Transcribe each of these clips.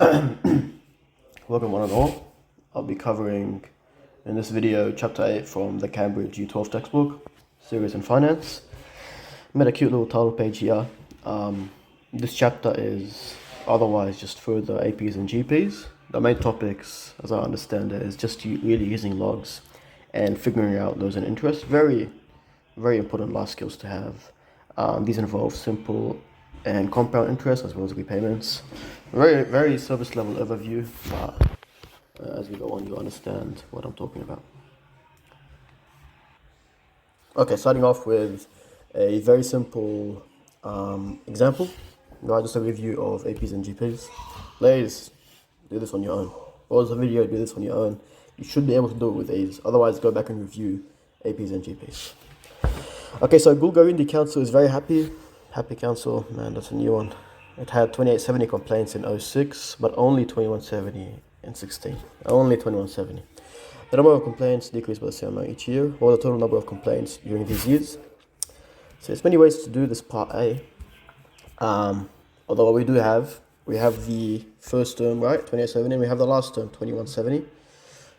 Welcome one and all. I'll be covering in this video chapter 8 from the Cambridge U12 textbook, Series in Finance. I made a cute little title page here. This chapter is otherwise just further APs and GPs. The main topics, as I understand it, is just really using logs and figuring out those in interest. Very, very important life skills to have. These involve simple and compound interest as well as repayments. Very, very service level overview, but as we go on, you understand what I'm talking about. Okay, starting off with a very simple example, right? Just a review of APs and GPs. Please do this on your own. Pause the video, do this on your own. You should be able to do it with ease. Otherwise, go back and review APs and GPs. Okay, so Gulgarindi Council is very happy. Happy Council, man, that's a new one. It had 2870 complaints in 06, but only 2170 in 16. Only 2170. The number of complaints decreased by the same amount each year. What was the total number of complaints during these years? So there's many ways to do this part A. Although what we have the first term, right, 2870, and we have the last term, 2170.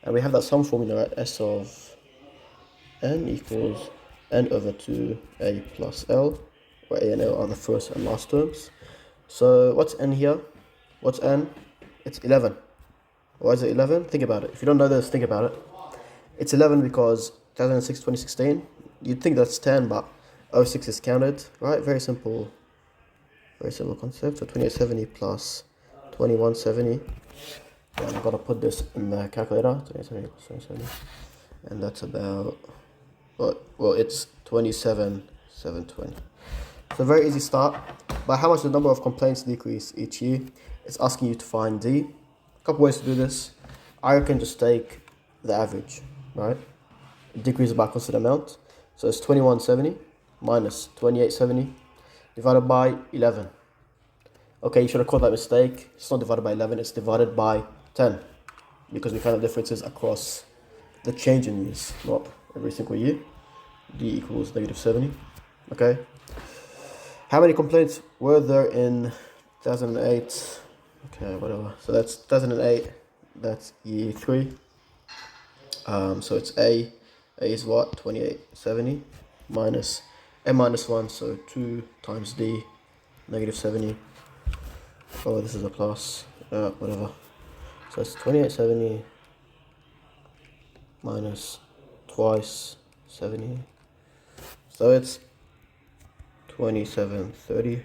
And we have that sum formula, right, S of n equals n over 2a plus l, where a and l are the first and last terms. So what's n here? What's n? It's 11. Why is it 11? Think about it. If you don't know this, think about it. It's 11 because 2006, 2016, you'd think that's 10, but 06 is counted, right? Very simple concept. So 2870 plus 2170. And I've got to put this in the calculator. 2870 plus 2070. And that's about, well, it's 27,720. So very easy start. By how much the number of complaints decrease each year, it's asking you to find D. A couple ways to do this. I can just take the average, right? It decreases by a constant amount. So it's 2170 minus 2870 divided by 11. Okay, you should have caught that mistake. It's not divided by 11, it's divided by 10. Because we found the differences across the change in years, not every single year. D equals negative 70. Okay. How many complaints were there in 2008? Okay, whatever. So that's 2008. That's year 3. So it's A. A is what? 2870 minus M minus 1. So 2 times D, negative 70. Oh, this is a plus. Whatever. So it's 2870 minus twice 70. So it's 2730.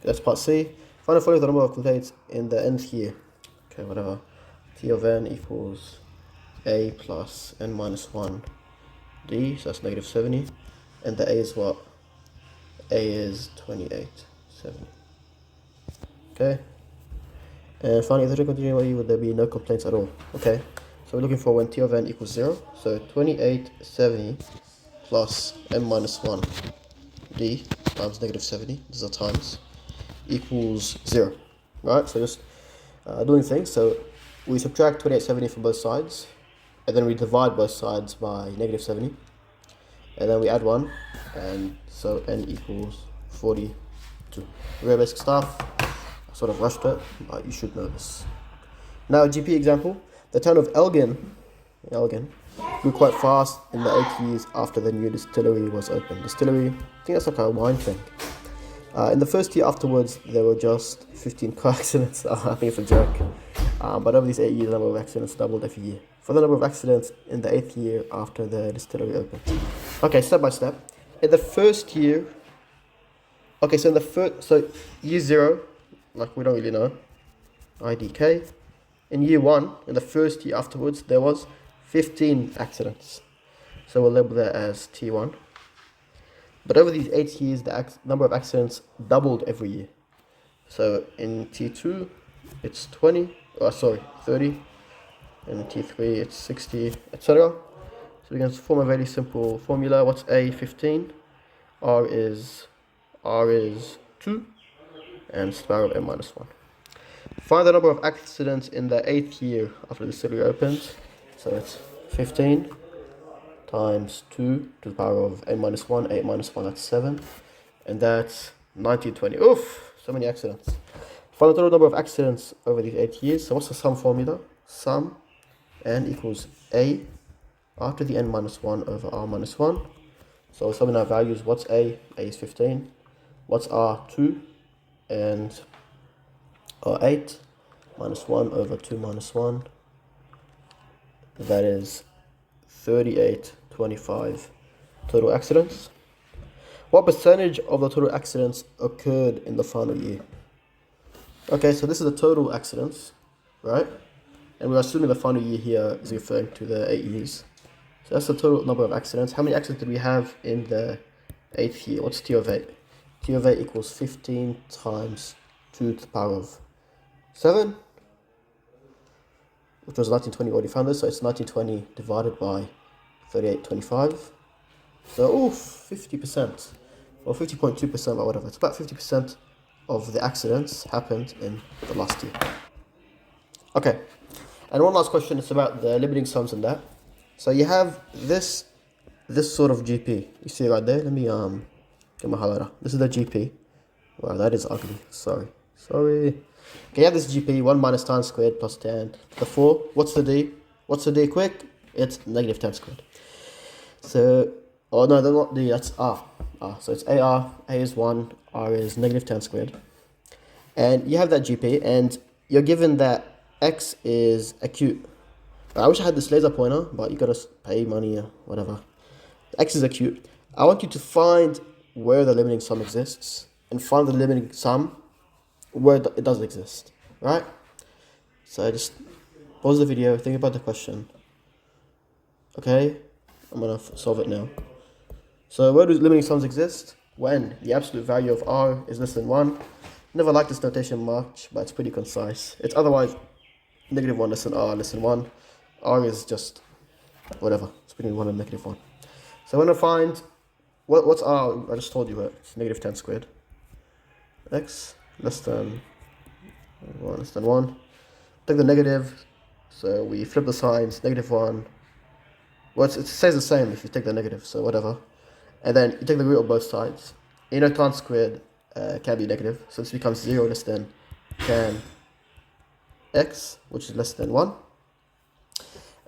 That's part C. Find and follow the number of complaints in the nth year. Okay, whatever. T of n equals A plus n minus 1 D. So that's negative 70. And the A is what? A is 2870. Okay. And finally, if the continuing year, would there be no complaints at all? Okay. So we're looking for when T of n equals 0. So 2870 plus n minus 1 D times negative 70, these are times, equals 0, right? So just doing things. So we subtract 2870 from both sides, and then we divide both sides by negative 70, and then we add 1, and so n equals 42. Very basic stuff. I sort of rushed it, but you should know this. Now, GP example. The town of Elgin grew quite fast in the 8 years after the new distillery was opened. Distillery, I think that's like a wine thing. In the first year afterwards, there were just 15 car accidents. I think it's a joke. But over these 8 years, the number of accidents doubled every year. For the number of accidents in the 8th year after the distillery opened. Okay, step by step. In the first year, okay, so so year 0, like we don't really know, IDK. In year 1, in the first year afterwards, there was 15 accidents. So we'll label that as T1. But over these 8 years, the number of accidents doubled every year. So in T2, it's 30. In T3, it's 60, etc. So we can form a very simple formula. What's A? 15. R is 2. And square root of n minus 1. Find the number of accidents in the 8th year after the distillery opened. So it's 15 times 2 to the power of n minus 1. 8 minus 1, that's 7. And that's 1920. Oof, so many accidents. Find the total number of accidents over these 8 years. So what's the sum formula? Sum n equals a r to the n minus 1 over r minus 1. So summing our values, what's a? A is 15. What's r? 2. And r 8 minus 1 over 2 minus 1. That is 38.25 total accidents. What percentage of the total accidents occurred in the final year? Okay, so this is the total accidents, right? And we're assuming the final year here is referring to the 8 years. So that's the total number of accidents. How many accidents did we have in the 8th year? What's T of 8? T of 8 equals 15 times 2 to the power of 7, which was 1920 already found this, so it's 1920 divided by 38.25. So, 50%, or 50.2%, or whatever. It's about 50% of the accidents happened in the last year. Okay, and one last question is about the limiting sums and that. So you have this sort of GP. You see it right there? Let me get my highlighter. This is the GP. Wow, that is ugly. Sorry. Okay, you have this GP, 1 minus tan squared plus tan to the 4. What's the D? What's the D quick? It's negative tan squared. So, oh no, they're not D, that's R. So it's AR, A is 1, R is negative tan squared. And you have that GP, and you're given that X is acute. I wish I had this laser pointer, but you gotta pay money or whatever. X is acute. I want you to find where the limiting sum exists, and find the limiting sum where it doesn't exist, right? So just pause the video, think about the question. Okay, I'm gonna solve it now. So where do limiting sums exist? When the absolute value of R is less than 1. Never liked this notation much, but it's pretty concise. It's otherwise negative 1 less than R less than 1. R is just whatever, it's between 1 and negative 1. So I'm gonna find, what's R? I just told you it's negative tan squared. X less than 1. Take the negative, so we flip the signs, negative 1. Well, it stays the same if you take the negative, so whatever. And then you take the root of both sides. You know tan squared can be negative, so this becomes 0 less than tan x, which is less than 1.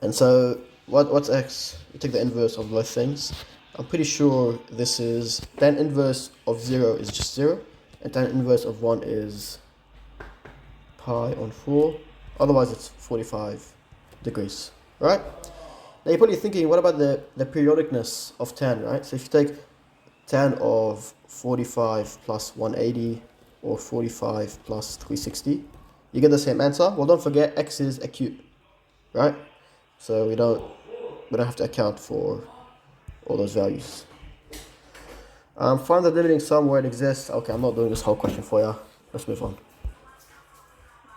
And so what's x? You take the inverse of both things. I'm pretty sure this is tan inverse of 0 is just 0, and tan inverse of 1 is pi on 4. Otherwise it's 45 degrees, right? Now you're probably thinking, what about the periodicness of tan, right? So if you take tan of 45 plus 180 or 45 plus 360, you get the same answer. Well, don't forget x is acute, right? So we don't have to account for all those values. Find the limiting sum where it exists. Okay, I'm not doing this whole question for you. Let's move on.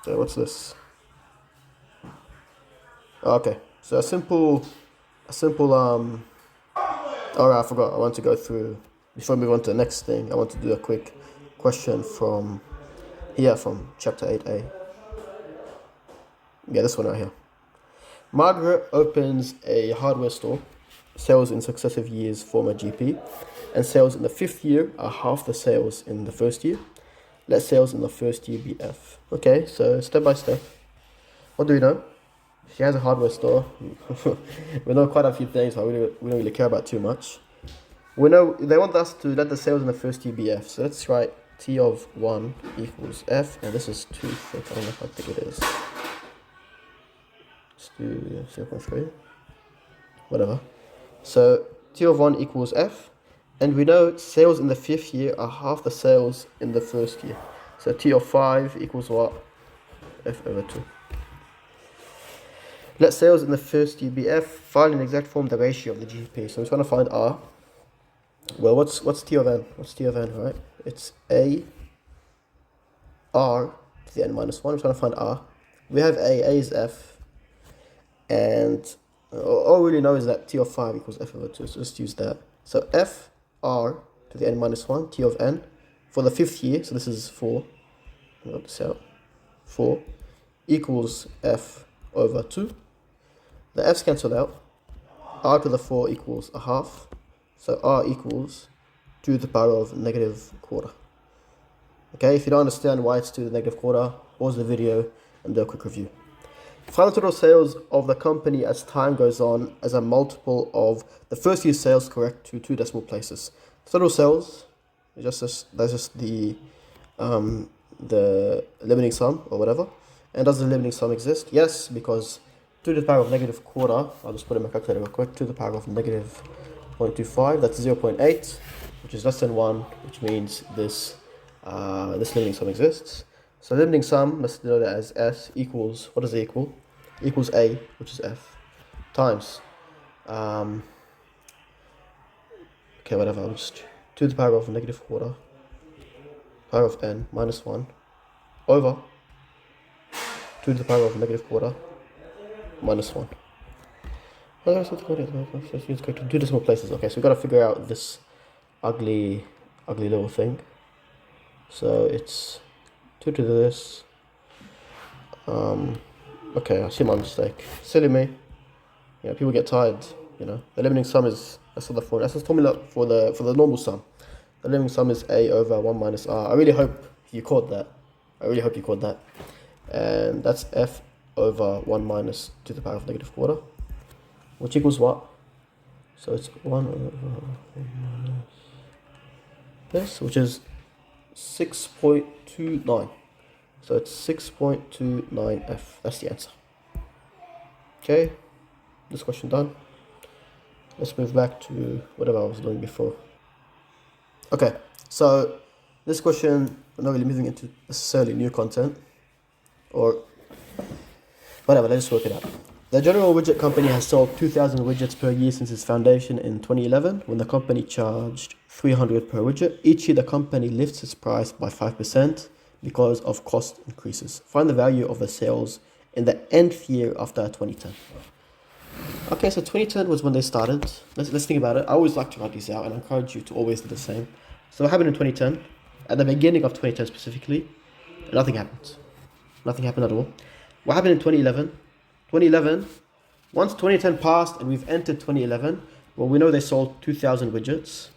So what's this? Okay, so a simple alright, I forgot. I want to go through, before we move on to the next thing, I want to do a quick question from chapter 8a. Yeah, this one right here. Margaret opens a hardware store. Sales in successive years form a GP, and sales in the 5th year are half the sales in the 1st year. Let sales in the 1st year be F. Okay, so step by step. What do we know? She has a hardware store. We know quite a few things, but we don't really care about too much. We know they want us to let the sales in the 1st year be F. So let's write T of 1 equals F, and this is too thick. I don't know how thick it is. Let's do 0.3. Whatever. So T of 1 equals F, and we know sales in the 5th year are half the sales in the 1st year. So T of 5 equals what? F over 2. Let sales in the 1st year be F. Find in exact form the ratio of the GP. So I'm just going to find R. Well, what's T of N? What's T of N, right? It's A R to the N minus 1. I'm trying to find R. We have A is F. And all we really know is that T of 5 equals F over 2. So just use that. So F R to the N minus 1, T of N, for the 5th year, so this is 4. I'll work this out. 4 equals F over 2. The F's cancel out. R to the 4 equals a half. So R equals 2 to the power of negative quarter. Okay, if you don't understand why it's to the negative quarter, pause the video and do a quick review. Find the total sales of the company as time goes on as a multiple of the first year's sales correct to 2 decimal places. Total sales, that's just the limiting sum or whatever. And does the limiting sum exist? Yes, because 2 to the power of negative quarter, I'll just put it in my calculator real quick, 2 to the power of negative 0.25, that's 0.8, which is less than 1, which means this limiting sum exists. So limiting sum, let's denote it as S equals, what does it equal? Equals A, which is F, times, okay, whatever, I'll just 2 to the power of negative quarter, power of n minus 1, over 2 to the power of negative quarter, minus 1. Let's go to 2 decimal places. Okay, so we've got to figure out this ugly little thing. So it's 2 to this. Okay, I see my mistake. Silly me. Yeah, people get tired. You know, the limiting sum is that's the formula for the normal sum. The limiting sum is a over 1 minus r. I really hope you caught that. And that's f over 1 minus 2 to the power of negative quarter, which equals what? So it's 1 over 1 minus this, which is 6.29. So it's 6.29f. That's the answer. Okay, this question done. Let's move back to whatever I was doing before. Okay, so this question, I'm not really moving into necessarily new content or whatever, let's just work it out. The General Widget Company has sold 2,000 widgets per year since its foundation in 2011, when the company charged $300 per widget. Each year, the company lifts its price by 5% because of cost increases. Find the value of the sales in the nth year after 2010. Okay, so 2010 was when they started. Let's think about it. I always like to write these out, and I encourage you to always do the same. So what happened in 2010? At the beginning of 2010 specifically, nothing happened. Nothing happened at all. What happened in 2011? 2011, once 2010 passed and we've entered 2011, well, we know they sold 2,000 widgets,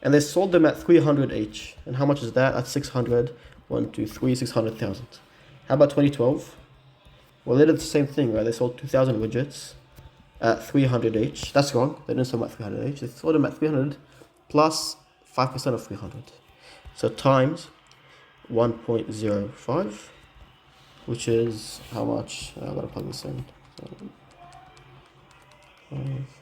and they sold them at 300 each. And how much is that? That's 600. 1, 2, 3, 600,000. How about 2012? Well, they did the same thing, right? They sold 2,000 widgets at 300 each. That's wrong. They didn't sell them at 300 each. They sold them at 300 plus 5% of 300. So times 1.05, which is how much? I gotta plug this in.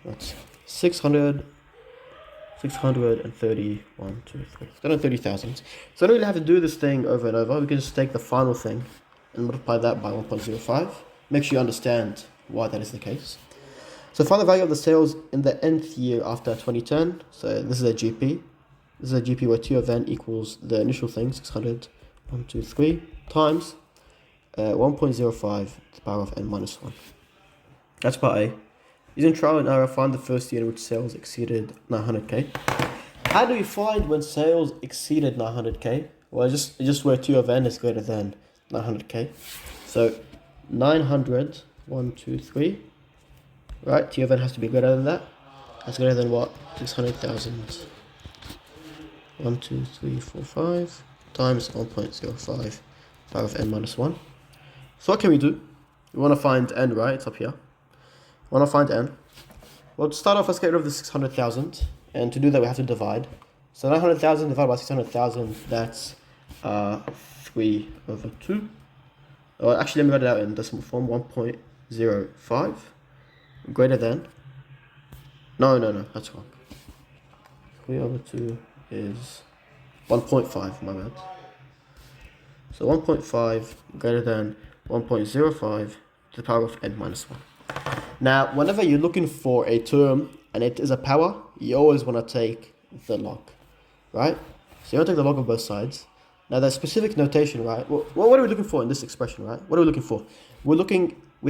That's 631, 2, 3, 630,000. So I don't really have to do this thing over and over. We can just take the final thing and multiply that by 1.05. Make sure you understand why that is the case. So find the value of the sales in the nth year after 2010. So this is a GP. This is a GP where T of n equals the initial thing, 600, 1, 2, 3, times 1.05 to the power of n minus 1. That's part A. Using trial and error, find the first year in which sales exceeded 900k. How do we find when sales exceeded 900k? Well, it's just where T of n is greater than 900k. So 900, 1, 2, 3, right? T of n has to be greater than that. That's greater than what? 600,000. 1, 2, 3, 4, 5 times 1.05 power of n minus 1. So what can we do? We want to find n, right? It's up here. We want to find n. Well, to start off, let's get rid of the 600,000. And to do that, we have to divide. So 900,000 divided by 600,000, that's 3 over 2. Or actually, let me write it out in decimal form. 1.05 greater than. No, that's wrong. 3 over 2 is 1.5, my bad. So 1.5 greater than 1.05 to the power of n minus 1. Now, whenever you're looking for a term and it is a power, you always want to take the log, right? So you want to take the log of both sides. Now, there's specific notation, right? Well, what are we looking for in this expression, right? What are we looking for? We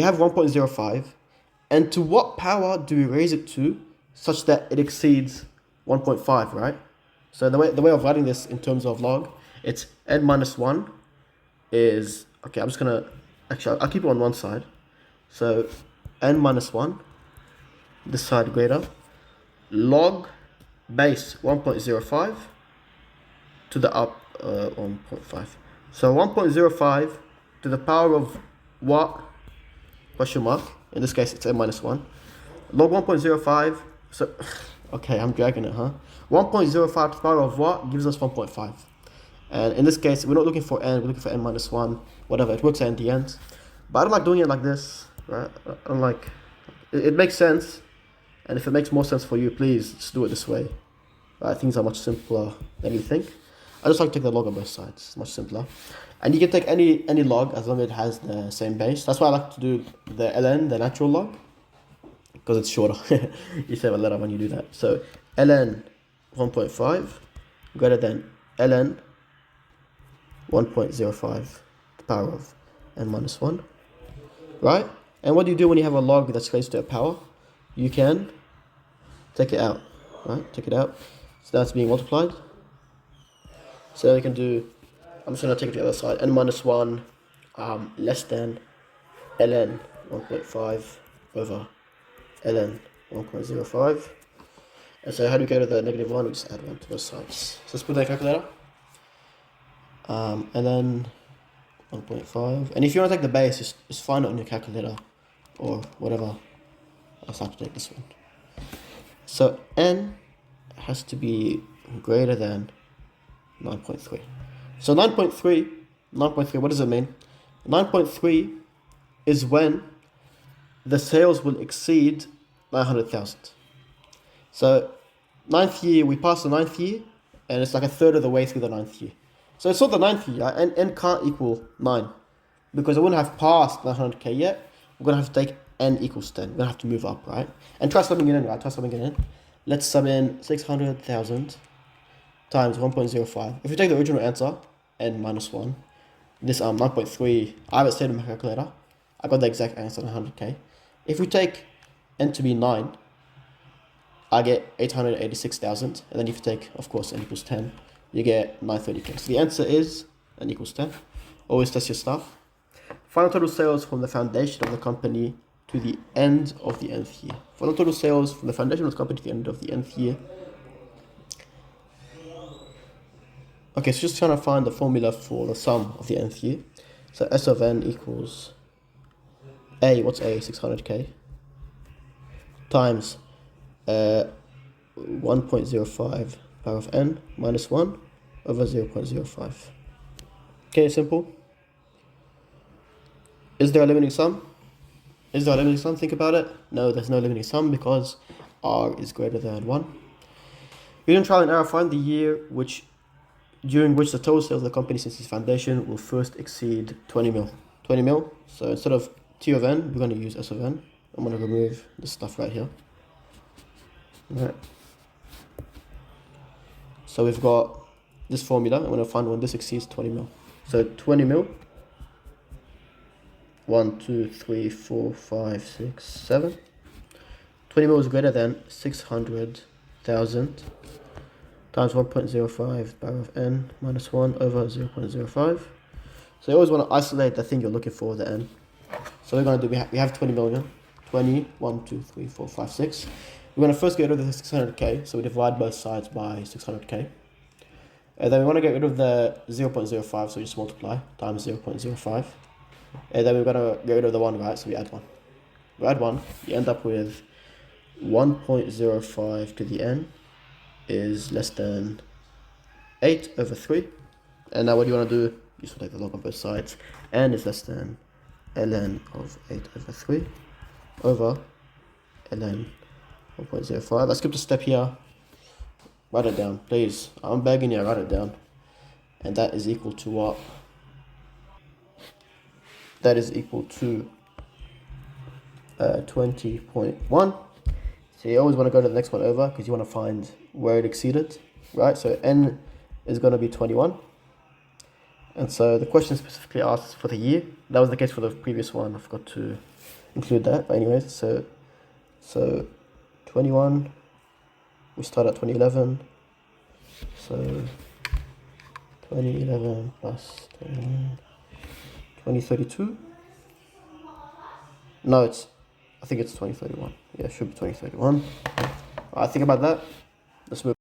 have 1.05, and to what power do we raise it to such that it exceeds 1.5, right? So the way of writing this in terms of log, it's n minus 1 is, okay, I'll keep it on one side. So n minus 1, this side greater, log base 1.05 to the 1.5. So 1.05 to the power of what? Question mark. In this case, it's n minus 1. Log 1.05. So, okay, I'm dragging it, huh? 1.05 to the power of what gives us 1.5. And in this case, we're not looking for n, we're looking for n minus 1, whatever. It works out in the end. But I don't like doing it like this, right? I don't like... It makes sense. And if it makes more sense for you, please just do it this way. Right? Things are much simpler than you think. I just like to take the log on both sides. It's much simpler. And you can take any log as long as it has the same base. That's why I like to do the ln, the natural log, because it's shorter. You save a letter when you do that. So ln 1.5 greater than ln 1.05 to the power of n minus 1. Right? And what do you do when you have a log that's close to a power? You can take it out. Right? Take it out. So that's being multiplied. So you can do, I'm just going to take it to the other side, n minus 1 less than ln 1.5 over ln 1.05. And so how do we go to the negative 1? We just add 1 to both sides. So let's put that calculator. And then 1.5. And if you want to take the base, just find it on your calculator or whatever. I just have to take this one. So n has to be greater than 9.3. So 9.3, what does it mean? 9.3 is when the sales will exceed 900,000. So 9th year, we passed the 9th year, and it's like a third of the way through the 9th year. So it's not the 9th year, and n can't equal 9, because I wouldn't have passed 900k yet. We're going to have to take n equals 10. We're going to have to move up, right? And try subbing it in, right? Try subbing it in. Let's sub in 600,000 times 1.05. If you take the original answer, n minus 1, this 9.3, I have it saved in my calculator. I got the exact answer, 100k. If we take n to be 9, I get 886,000. And then if you take, of course, n equals 10, you get 930k. So the answer is n equals 10. Always test your stuff. Final total sales from the foundation of the company to the end of the nth year. Final total sales from the foundation of the company to the end of the nth year. Okay, so just trying to find the formula for the sum of the nth year. So S of n equals A, what's A? 600k times 1.05 power of n minus 1 over 0.05. Okay, simple. Is there a limiting sum? Is there a limiting sum? Think about it. No, there's no limiting sum because r is greater than 1. Using trial and error, find the year during which the total sales of the company since its foundation will first exceed 20 mil. 20 mil. So instead of T of n, we're going to use S of n. I'm going to remove this stuff right here. Alright. So we've got this formula. I'm going to find when this exceeds 20 mil. So 20 mil. 1, 2, 3, 4, 5, 6, 7. 20 mil is greater than 600,000 times 1.05 power of n minus 1 over 0.05. So you always want to isolate the thing you're looking for, the n. So we're going to do, we have 20 million. 20, 1, 2, 3, 4, 5, 6. We're going to first get rid of the 600k, so we divide both sides by 600k. And then we want to get rid of the 0.05, so we just multiply, times 0.05. And then we're going to get rid of the 1, right, so we add 1. We add 1, you end up with 1.05 to the n is less than 8 over 3. And now what you want to do, you just take the log on both sides. N is less than ln of 8 over 3 over ln 1.05. I skipped a step here. Write it down, please. I'm begging you, write it down. And that is equal to what? That is equal to 20.1. So you always want to go to the next one over because you want to find where it exceeded, right? So n is going to be 21. And so the question specifically asks for the year. That was the case for the previous one. I forgot to include that. But anyways, so 21, we start at 2011. So 2011 plus 2032. No, I think it's 2031. Yeah, it should be 2031. Think about that. Let's move.